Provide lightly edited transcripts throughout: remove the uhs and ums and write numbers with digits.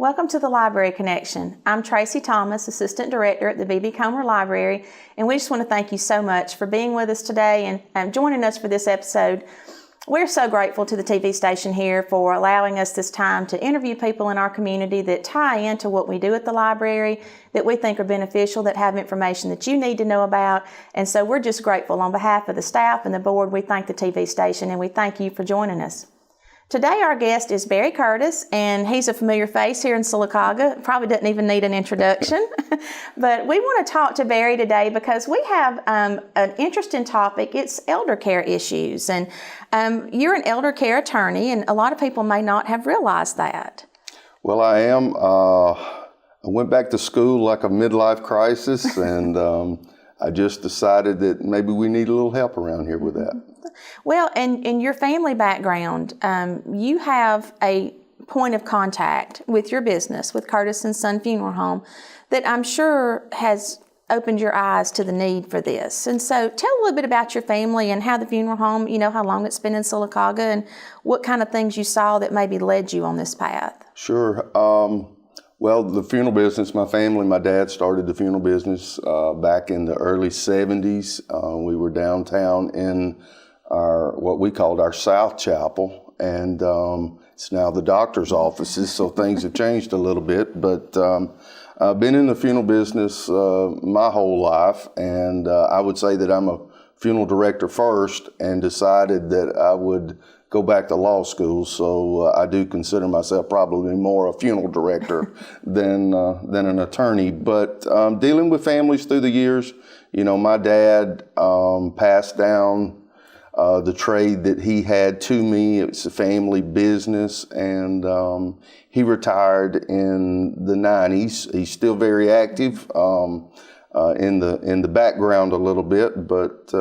Welcome to the Library Connection. I'm Tracy Thomas, Assistant Director at the B.B. Comer Library, and we just want to thank you so much for being with us today and joining us for this episode. We're so grateful to the TV station here for allowing us this time to interview people in our community that tie into what we do at the library, that we think are beneficial, that have information that you need to know about. And so we're just grateful. On behalf of the staff and the board, we thank the TV station and we thank you for joining us. Today our guest is Barry Curtis, and he's a familiar face here in Sylacauga. Probably doesn't even need an introduction. But we want to talk to Barry today because we have an interesting topic. It's elder care issues. And you're an elder care attorney, and a lot of people may not have realized that. Well, I am. I went back to school like a midlife crisis, and I just decided that maybe we need a little help around here with that. Well, and in your family background, you have a point of contact with your business, with Curtis & Son Funeral Home, that I'm sure has opened your eyes to the need for this. And so tell a little bit about your family and how the funeral home, how long it's been in Sylacauga and what kind of things you saw that maybe led you on this path. Sure. Well, the funeral business, my family, my dad started the funeral business back in the early 70s. We were downtown in what we called our South Chapel, and it's now the doctor's offices, so things have changed a little bit. But I've been in the funeral business my whole life, and I would say that I'm a funeral director first and decided that I would go back to law school, so I do consider myself probably more a funeral director than an attorney. But dealing with families through the years, my dad passed down the trade that he had to me. It's a family business, and he retired in the 90s. He's still very active in the background a little bit, but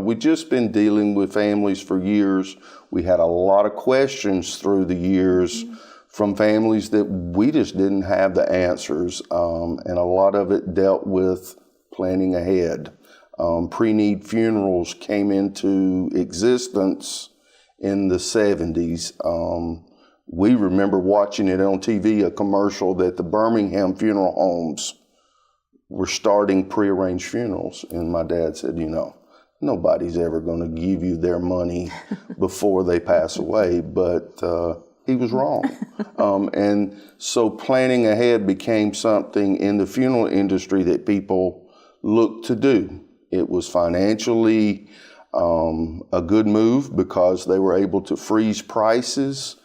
we've just been dealing with families for years. We had a lot of questions through the years from families that we just didn't have the answers, and a lot of it dealt with planning ahead. Pre-need funerals came into existence in the 70s. We remember watching it on TV, a commercial that the Birmingham funeral homes were starting prearranged funerals. And my dad said, nobody's ever going to give you their money before they pass away. But he was wrong. And so planning ahead became something in the funeral industry that people looked to do. It was financially a good move because they were able to freeze prices.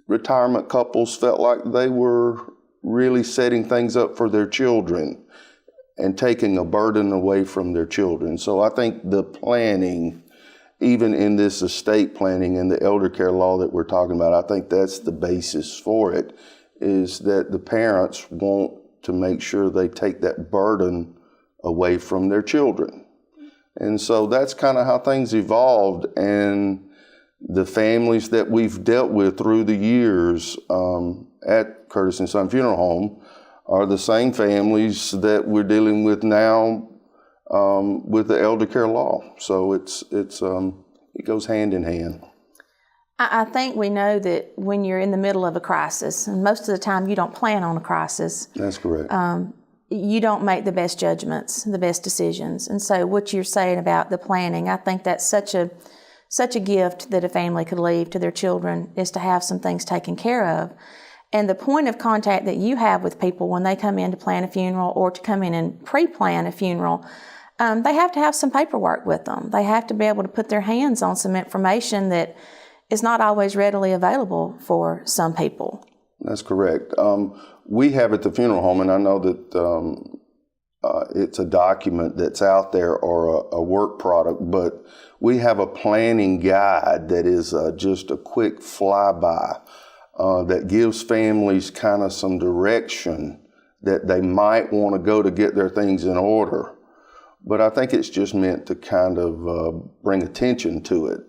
Retirement couples felt like they were really setting things up for their children and taking a burden away from their children. So I think the planning, even in this estate planning and the elder care law that we're talking about, I think that's the basis for it, is that the parents want to make sure they take that burden away from their children. And so that's kind of how things evolved. And the families that we've dealt with through the years at Curtis & Son Funeral Home are the same families that we're dealing with now with the elder care law. So it goes hand in hand. I think we know that when you're in the middle of a crisis, and most of the time you don't plan on a crisis. That's correct. You don't make the best judgments, the best decisions. And so what you're saying about the planning, I think that's such a gift that a family could leave to their children, is to have some things taken care of. And the point of contact that you have with people when they come in to plan a funeral or to come in and pre-plan a funeral, they have to have some paperwork with them. They have to be able to put their hands on some information that is not always readily available for some people. That's correct. We have at the funeral home, and I know that it's a document that's out there or a work product, but we have a planning guide that is just a quick flyby that gives families kind of some direction that they might want to go to get their things in order. But I think it's just meant to kind of bring attention to it.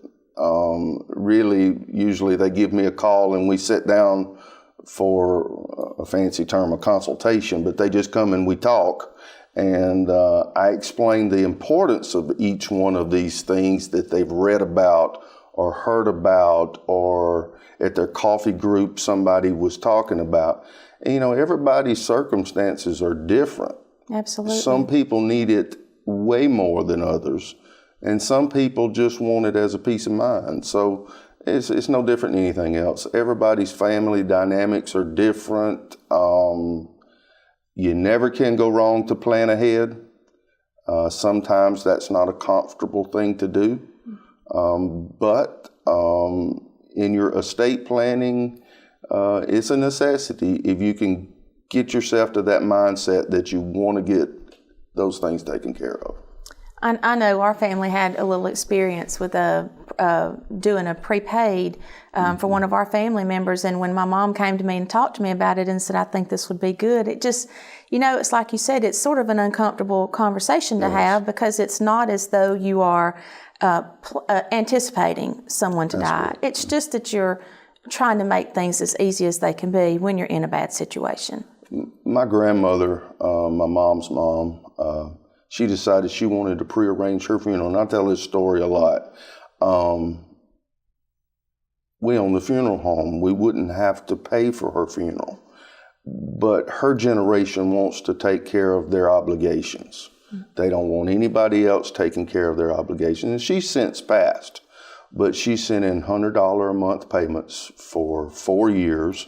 Really, usually they give me a call and we sit down for a fancy term, a consultation, but they just come and we talk. And I explain the importance of each one of these things that they've read about or heard about, or at their coffee group somebody was talking about. And, you know, everybody's circumstances are different. Absolutely. Some people need it way more than others, and some people just want it as a peace of mind. So it's no different than anything else. Everybody's family dynamics are different. You never can go wrong to plan ahead. Sometimes that's not a comfortable thing to do. But in your estate planning, it's a necessity if you can get yourself to that mindset that you want to get those things taken care of. I know our family had a little experience with doing a prepaid for one of our family members, and when my mom came to me and talked to me about it and said, I think this would be good, it just, you know, it's like you said, it's sort of an uncomfortable conversation to have, because it's not as though you are anticipating someone to die. Correct. It's just that you're trying to make things as easy as they can be when you're in a bad situation. My grandmother, my mom's mom, she decided she wanted to prearrange her funeral, and I tell this story a lot. We own the funeral home. We wouldn't have to pay for her funeral, but her generation wants to take care of their obligations. They don't want anybody else taking care of their obligations, and she's since passed, but she sent in $100 a month payments for 4 years,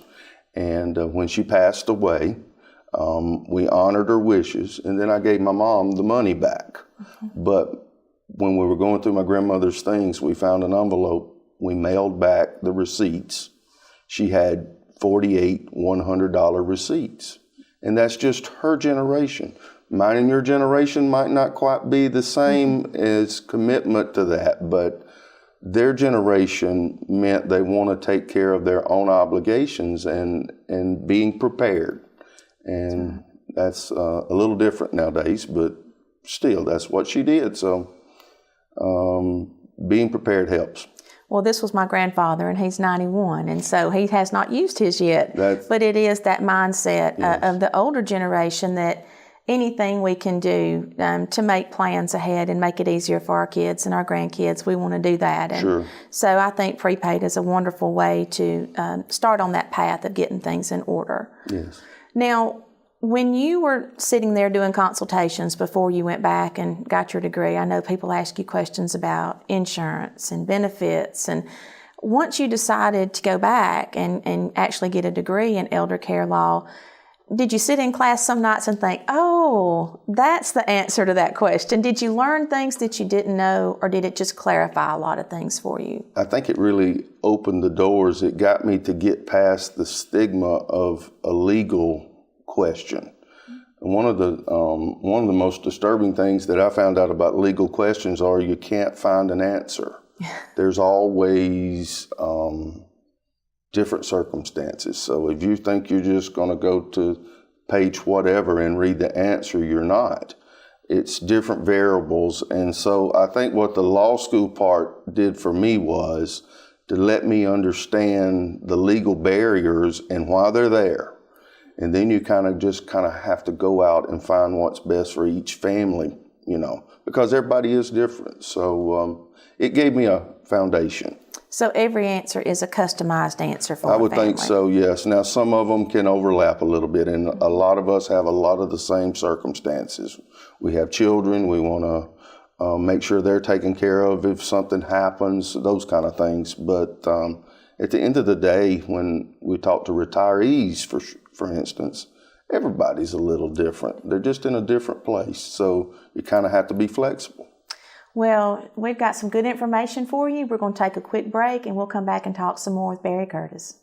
and when she passed away, we honored her wishes, and then I gave my mom the money back. But when we were going through my grandmother's things, we found an envelope. We mailed back the receipts. She had 48 $100 receipts. And that's just her generation. Mine and your generation might not quite be the same as commitment to that, but their generation meant they want to take care of their own obligations and being prepared. And that's a little different nowadays, but still, that's what she did. So being prepared helps. Well, this was my grandfather, and he's 91, and so he has not used his yet. But it is that mindset of the older generation that anything we can do to make plans ahead and make it easier for our kids and our grandkids, we want to do that. And so I think prepaid is a wonderful way to start on that path of getting things in order. Yes. Now, when you were sitting there doing consultations before you went back and got your degree, I know people ask you questions about insurance and benefits. And once you decided to go back and actually get a degree in elder care law, did you sit in class some nights and think, oh, that's the answer to that question? Did you learn things that you didn't know, or did it just clarify a lot of things for you? I think it really opened the doors. It got me to get past the stigma of a legal question. And one of the most disturbing things that I found out about legal questions are you can't find an answer. There's always different circumstances. So if you think you're just going to go to page whatever and read the answer, you're not. It's different variables. And so I think what the law school part did for me was to let me understand the legal barriers and why they're there. And then you kind of have to go out and find what's best for each family, you know, because everybody is different. So it gave me a foundation. So every answer is a customized answer for a family. I would think so, yes. Now, some of them can overlap a little bit, and a lot of us have a lot of the same circumstances. We have children. We want to make sure they're taken care of if something happens, those kind of things. But at the end of the day, when we talk to retirees, for instance, everybody's a little different. They're just in a different place. So you kind of have to be flexible. Well, we've got some good information for you. We're going to take a quick break, and we'll come back and talk some more with Barry Curtis.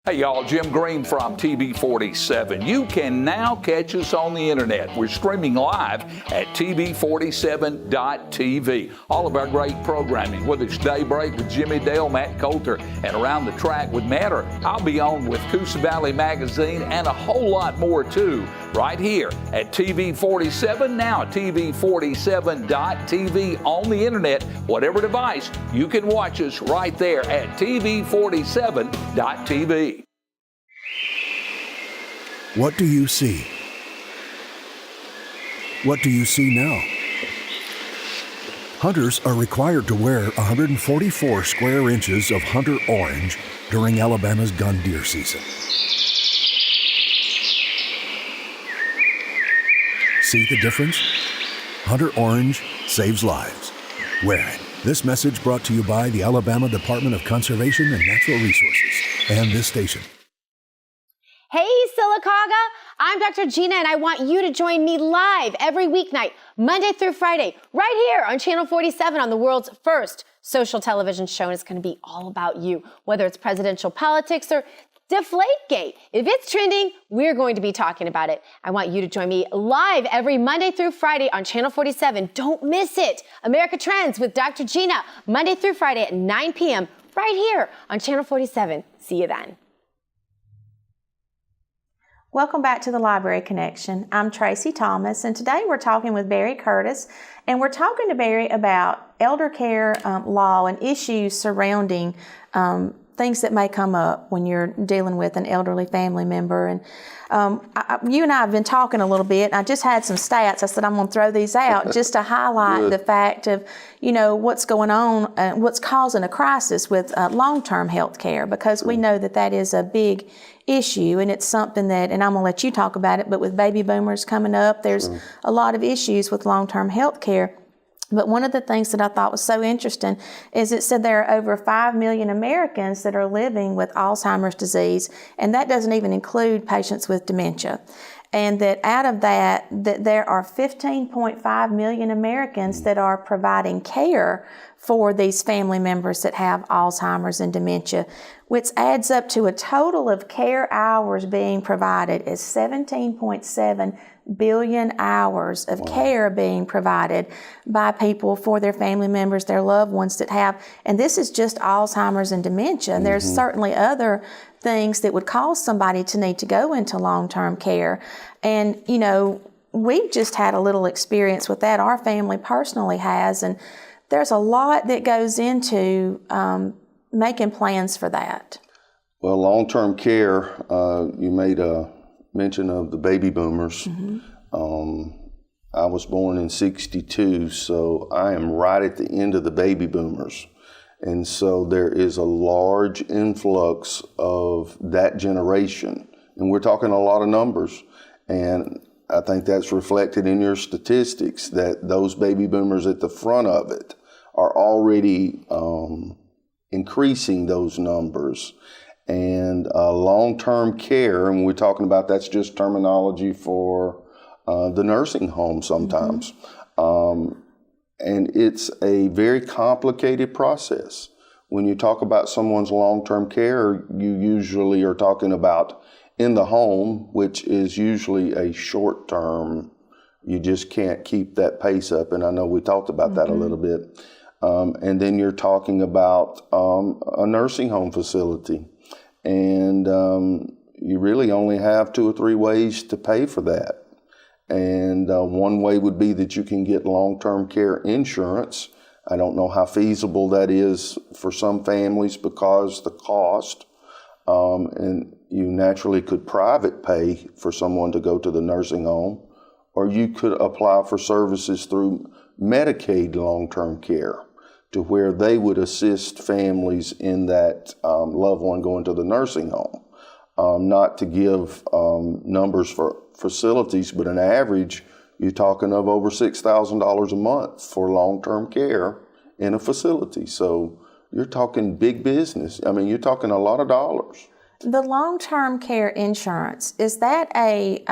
Hey y'all, Jim Green from TV47. You can now catch us on the internet. We're streaming live at TV47.tv. All of our great programming, whether it's Daybreak with Jimmy Dale, Matt Coulter, and Around the Track with Matt, or I'll be on with Coosa Valley Magazine, and a whole lot more too, right here at TV47, now TV47.tv on the internet. Whatever device, you can watch us right there at TV47.tv. What do you see? What do you see now? Hunters are required to wear 144 square inches of hunter orange during Alabama's gun deer season. See the difference? Hunter orange saves lives. Wear it. This message brought to you by the Alabama Department of Conservation and Natural Resources and this station. Hey, Sylacauga! I'm Dr. Gina, and I want you to join me live every weeknight, Monday through Friday, right here on Channel 47 on the world's first social television show. And it's going to be all about you, whether it's presidential politics or Deflategate. If it's trending, we're going to be talking about it. I want you to join me live every Monday through Friday on Channel 47. Don't miss it. America Trends with Dr. Gina, Monday through Friday at 9 p.m. right here on Channel 47. See you then. Welcome back to the Library Connection. I'm Tracy Thomas, and today we're talking with Barry Curtis, and we're talking to Barry about elder care law and issues surrounding things that may come up when you're dealing with an elderly family member. And you and I have been talking a little bit, and I just had some stats. I said I'm going to throw these out just to highlight the fact of, what's going on, what's causing a crisis with long-term health care, because we know that that is a big issue, and it's something that, and I'm going to let you talk about it, but with baby boomers coming up, there's a lot of issues with long-term health care. But one of the things that I thought was so interesting is it said there are over 5 million Americans that are living with Alzheimer's disease, and that doesn't even include patients with dementia. And that out of that there are 15.5 million Americans that are providing care for these family members that have Alzheimer's and dementia, which adds up to a total of care hours being provided is 17.7 billion hours of care being provided by people for their family members, their loved ones that have, and this is just Alzheimer's and dementia. And there's certainly other things that would cause somebody to need to go into long-term care. And, we've just had a little experience with that. Our family personally has, and there's a lot that goes into making plans for that. Well, long-term care, you made a mention of the baby boomers. I was born in 62, so I am right at the end of the baby boomers. And so there is a large influx of that generation. And we're talking a lot of numbers. And I think that's reflected in your statistics that those baby boomers at the front of it are already increasing those numbers. And long-term care, and we're talking about, that's just terminology for the nursing home sometimes. And it's a very complicated process. When you talk about someone's long-term care, you usually are talking about in the home, which is usually a short-term. You just can't keep that pace up, and I know we talked about that a little bit. And then you're talking about a nursing home facility. And you really only have 2 or 3 ways to pay for that. And one way would be that you can get long-term care insurance. I don't know how feasible that is for some families because the cost, and you naturally could private pay for someone to go to the nursing home, or you could apply for services through Medicaid long-term care, to where they would assist families in that loved one going to the nursing home. Not to give numbers for facilities, but an average, you're talking of over $6,000 a month for long-term care in a facility. So you're talking big business. I mean, you're talking a lot of dollars. The long-term care insurance, is that a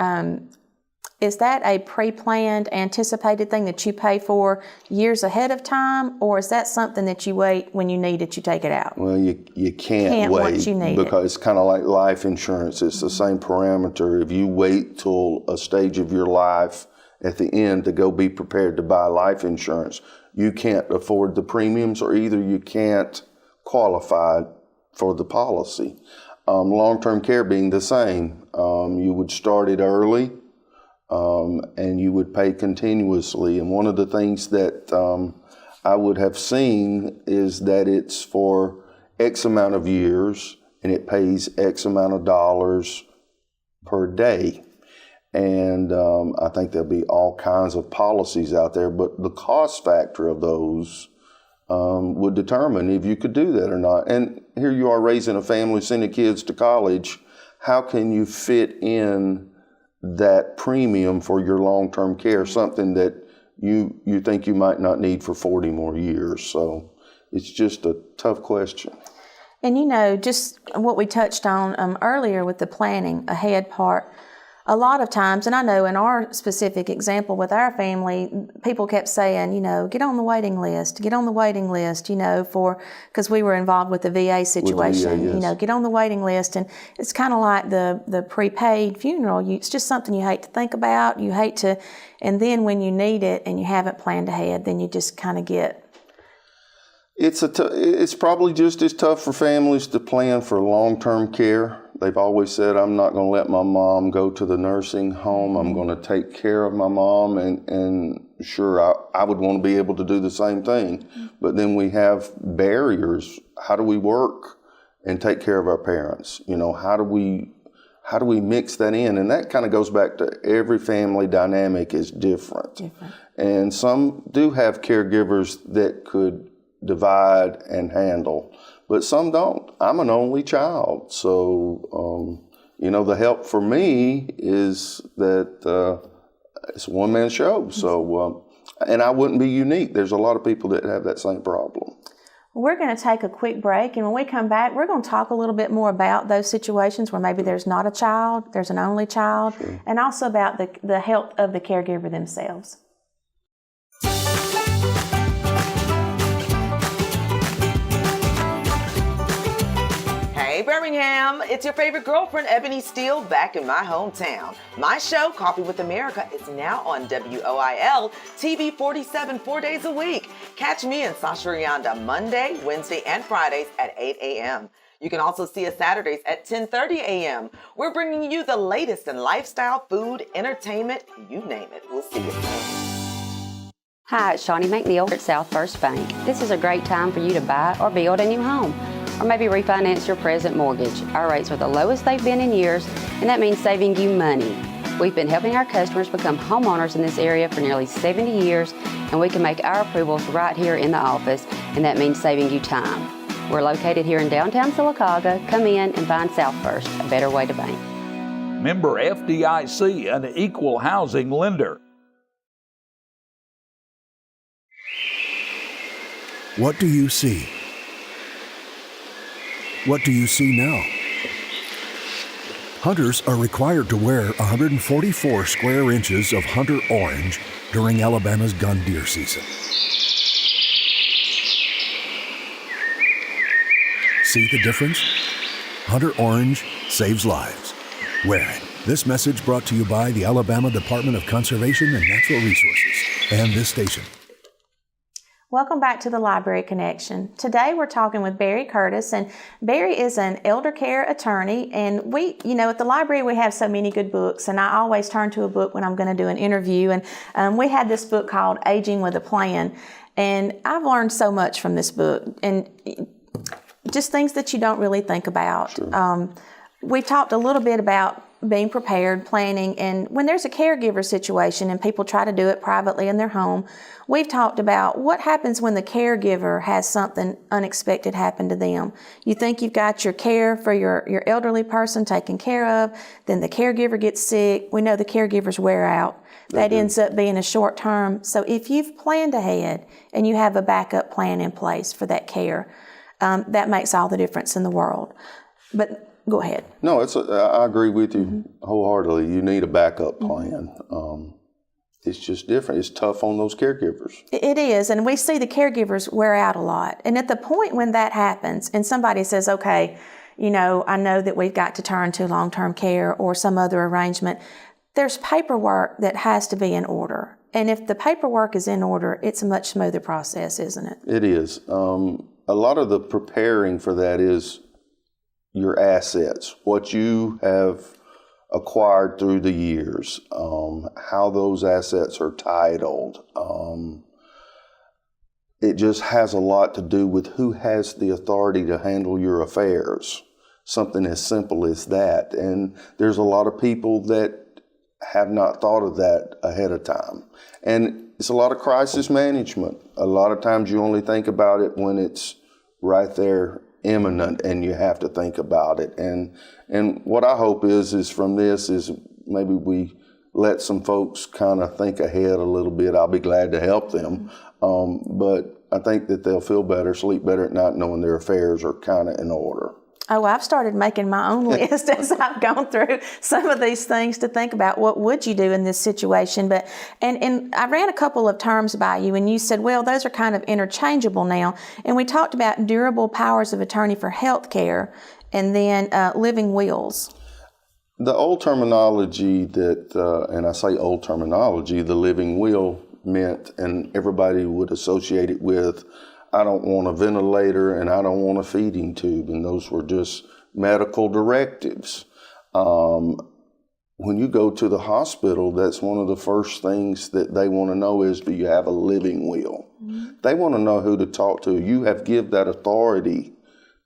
pre-planned, anticipated thing that you pay for years ahead of time, or is that something that you wait when you need it, you take it out? Well, you can't wait once you need because it's kind of like life insurance. It's the same parameter. If you wait till a stage of your life at the end to go be prepared to buy life insurance, you can't afford the premiums, or either you can't qualify for the policy. Long-term care being the same. You would start it early. And you would pay continuously. And one of the things that I would have seen is that it's for X amount of years, and it pays X amount of dollars per day. And I think there'll be all kinds of policies out there, but the cost factor of those would determine if you could do that or not. And here you are raising a family, sending kids to college. How can you fit in that premium for your long-term care, something that you think you might not need for 40 more years? So it's just a tough question. And just what we touched on earlier with the planning ahead part, a lot of times, and I know in our specific example with our family, people kept saying, get on the waiting list, because we were involved with the VA situation, With the VA, yes. get on the waiting list. And it's kind of like the prepaid funeral. It's just something you hate to think about, and then when you need it and you haven't planned ahead, then you just kind of get. It's probably just as tough for families to plan for long-term care. They've always said, I'm not going to let my mom go to the nursing home. I'm going to take care of my mom. And sure, I would want to be able to do the same thing. But then we have barriers. How do we work and take care of our parents? How do we mix that in? And that kind of goes back to every family dynamic is different. And some do have caregivers that could divide and handle, but some don't. I'm an only child, so the help for me is that it's a one-man show. So, and I wouldn't be unique. There's a lot of people that have that same problem. We're going to take a quick break, and when we come back, we're going to talk a little bit more about those situations where maybe there's not a child, there's an only child, and also about the health of the caregiver themselves. Hey Birmingham, it's your favorite girlfriend, Ebony Steele, back in my hometown. My show, Coffee with America, is now on WOIL TV 47 4 days a week. Catch me and Sasha Rianda Monday, Wednesday, and Fridays at 8 a.m. You can also see us Saturdays at 10:30 a.m. We're bringing you the latest in lifestyle, food, entertainment, you name it. We'll see you soon. Hi, it's Shawnee McNeil at South First Bank. This is a great time for you to buy or build a new home, or maybe refinance your present mortgage. Our rates are the lowest they've been in years, and that means saving you money. We've been helping our customers become homeowners in this area for nearly 70 years, and we can make our approvals right here in the office, and that means saving you time. We're located here in downtown Sylacauga. Come in and find South First, a better way to bank. Member FDIC, an equal housing lender. What do you see? What do you see now? Hunters are required to wear 144 square inches of hunter orange during Alabama's gun deer season. See the difference? Hunter orange saves lives. Wear it. This message brought to you by the Alabama Department of Conservation and Natural Resources and this station. Welcome back to the Library Connection. Today we're talking with Barry Curtis, and Barry is an elder care attorney, and we, at the library we have so many good books, and I always turn to a book when I'm going to do an interview, and we had this book called Aging with a Plan, and I've learned so much from this book, and just things that you don't really think about. Sure. We've talked a little bit about being prepared, planning, and when there's a caregiver situation and people try to do it privately in their home, we've talked about what happens when the caregiver has something unexpected happen to them. You think you've got your care for your elderly person taken care of, then the caregiver gets sick. We know the caregivers wear out. That ends up being a short term. So if you've planned ahead and you have a backup plan in place for that care, that makes all the difference in the world. But go ahead. No, I agree with you wholeheartedly. You need a backup plan. It's just different. It's tough on those caregivers. It is, and we see the caregivers wear out a lot. And at the point when that happens and somebody says, okay, I know that we've got to turn to long-term care or some other arrangement, there's paperwork that has to be in order. And if the paperwork is in order, it's a much smoother process, isn't it? It is. A lot of the preparing for that is your assets, what you have acquired through the years, how those assets are titled. It just has a lot to do with who has the authority to handle your affairs. Something as simple as that. And there's a lot of people that have not thought of that ahead of time. And it's a lot of crisis management. A lot of times you only think about it when it's right there imminent and you have to think about it. And what I hope is from this is maybe we let some folks kind of think ahead a little bit. I'll be glad to help them. But I think that they'll feel better, sleep better at night, knowing their affairs are kind of in order. Oh, I've started making my own list as I've gone through some of these things to think about what would you do in this situation. But and I ran a couple of terms by you, and you said, well, those are kind of interchangeable now. And we talked about durable powers of attorney for health care and then living wills. The old terminology that, and I say old terminology, the living will meant, and everybody would associate it with, I don't want a ventilator and I don't want a feeding tube. And those were just medical directives. When you go to the hospital, that's one of the first things that they want to know is, do you have a living will? Mm-hmm. They want to know who to talk to. You have give that authority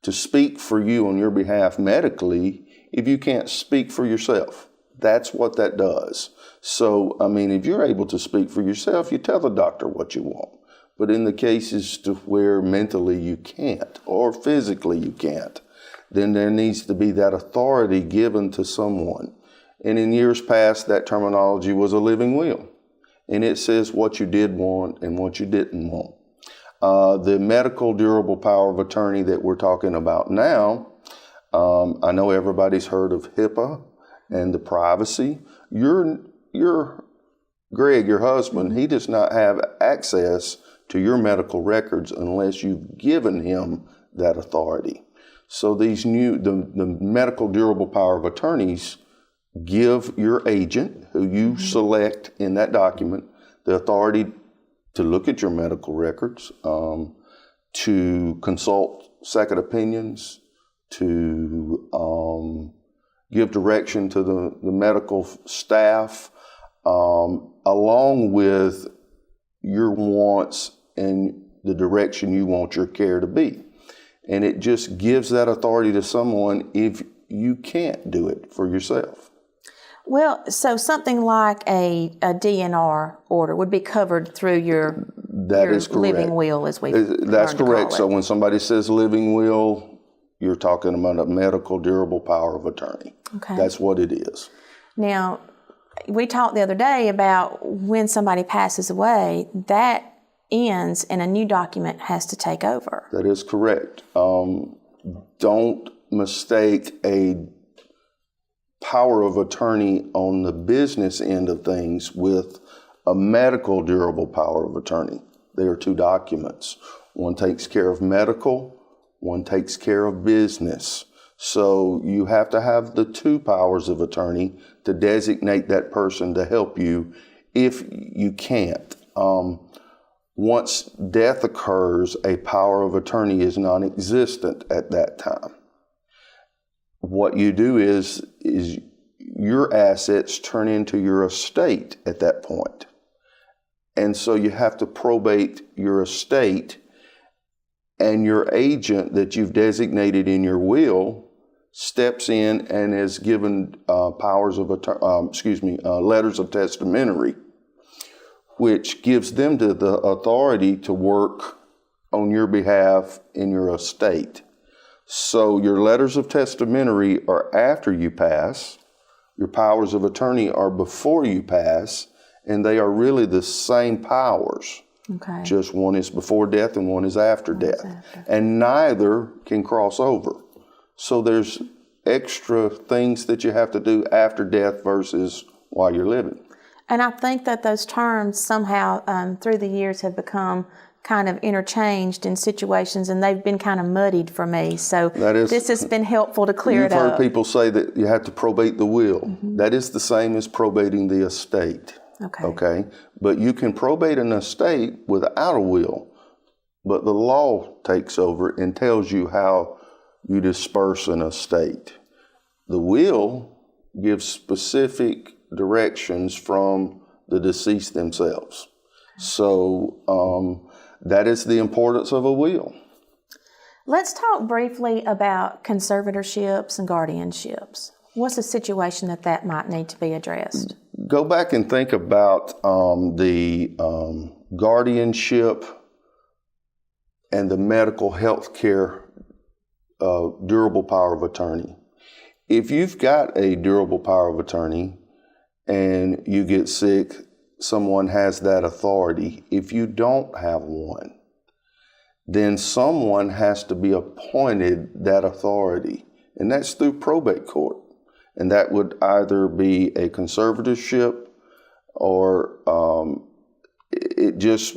to speak for you on your behalf medically if you can't speak for yourself. That's what that does. So, I mean, if you're able to speak for yourself, you tell the doctor what you want. But in the cases to where mentally you can't or physically you can't, then there needs to be that authority given to someone. And in years past, that terminology was a living will. And it says what you did want and what you didn't want. The medical durable power of attorney that we're talking about now, I know everybody's heard of HIPAA and the privacy. Your Greg, your husband, he does not have access to your medical records unless you've given him that authority. So these the medical durable power of attorneys give your agent, who you select in that document, the authority to look at your medical records, to consult second opinions, to give direction to the medical staff, along with your wants and the direction you want your care to be. And it just gives that authority to someone if you can't do it for yourself. Well, so something like a DNR order would be covered through your living will, as we That's correct. So when somebody says living will, you're talking about a medical durable power of attorney. Okay. That's what it is. Now, we talked the other day about when somebody passes away, that ends and a new document has to take over. That is correct. Don't mistake a power of attorney on the business end of things with a medical durable power of attorney. They are two documents. One takes care of medical, one takes care of business. So you have to have the two powers of attorney to designate that person to help you if you can't. Once death occurs, a power of attorney is non-existent at that time. What you do is your assets turn into your estate at that point. And so you have to probate your estate, and your agent that you've designated in your will steps in and is given letters of testamentary, which gives them the authority to work on your behalf in your estate. So your letters of testamentary are after you pass, your powers of attorney are before you pass, and they are really the same powers. Okay. Just one is before death and one is after death. And neither can cross over. So there's extra things that you have to do after death versus while you're living. And I think that those terms somehow through the years have become kind of interchanged in situations, and they've been kind of muddied for me. So this has been helpful to clear it up. You've heard people say that you have to probate the will. Mm-hmm. That is the same as probating the estate. Okay. But you can probate an estate without a will, but the law takes over and tells you how you disperse an estate. The will gives specific directions from the deceased themselves. So that is the importance of a will. Let's talk briefly about conservatorships and guardianships. What's a situation that might need to be addressed? Go back and think about the guardianship and the medical health care durable power of attorney. If you've got a durable power of attorney and you get sick, someone has that authority. If you don't have one, then someone has to be appointed that authority, and that's through probate court. And that would either be a conservatorship or it's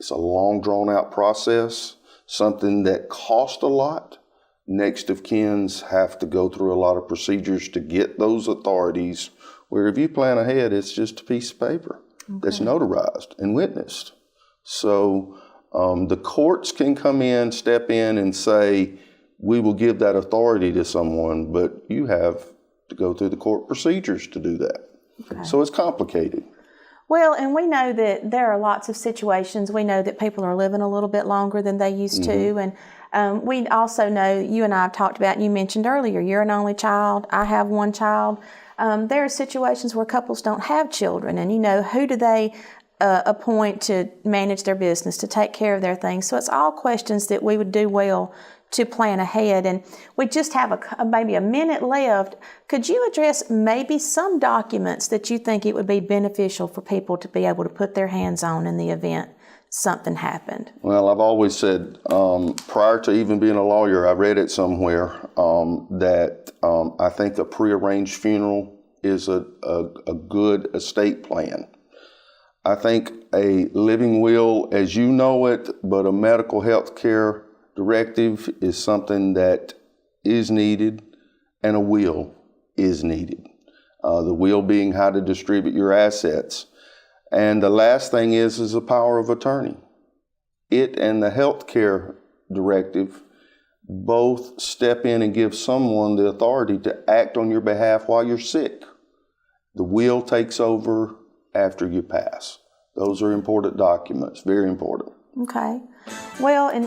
a long drawn out process, something that costs a lot. Next of kins have to go through a lot of procedures to get those authorities, where if you plan ahead, it's just a piece of paper that's notarized and witnessed. So the courts can come in, step in and say, we will give that authority to someone, but you have to go through the court procedures to do that. Okay. So it's complicated. Well, and we know that there are lots of situations. We know that people are living a little bit longer than they used to. And we also know, you and I have talked about, and you mentioned earlier, you're an only child. I have one child. There are situations where couples don't have children, and who do they appoint to manage their business, to take care of their things? So it's all questions that we would do well to plan ahead. And we just have maybe a minute left. Could you address maybe some documents that you think it would be beneficial for people to be able to put their hands on in the event something happened? Well, I've always said, prior to even being a lawyer, I read it somewhere that I think a prearranged funeral is a good estate plan. I think a living will, as you know it, but a medical health care directive is something that is needed, and a will is needed. The will being how to distribute your assets. And the last thing is a power of attorney. It and the health care directive both step in and give someone the authority to act on your behalf while you're sick. The will takes over after you pass. Those are important documents, very important. Okay. Well, and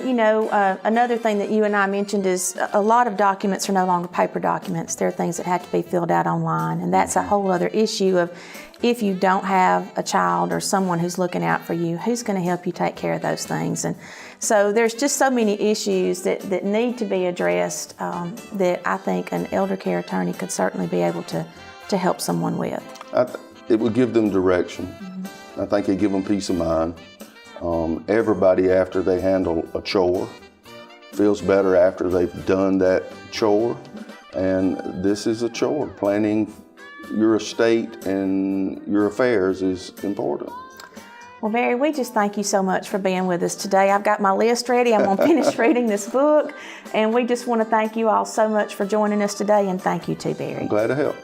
another thing that you and I mentioned is a lot of documents are no longer paper documents. There are things that have to be filled out online, and that's a whole other issue of if you don't have a child or someone who's looking out for you, who's going to help you take care of those things? And so there's just so many issues that need to be addressed that I think an elder care attorney could certainly be able to help someone with. It would give them direction. I think it'd give them peace of mind. Everybody, after they handle a chore, feels better after they've done that chore. And this is a chore. Planning your estate and your affairs is important. Well, Barry, we just thank you so much for being with us today. I've got my list ready. I'm going to finish reading this book. And we just want to thank you all so much for joining us today. And thank you too, Barry. I'm glad to help.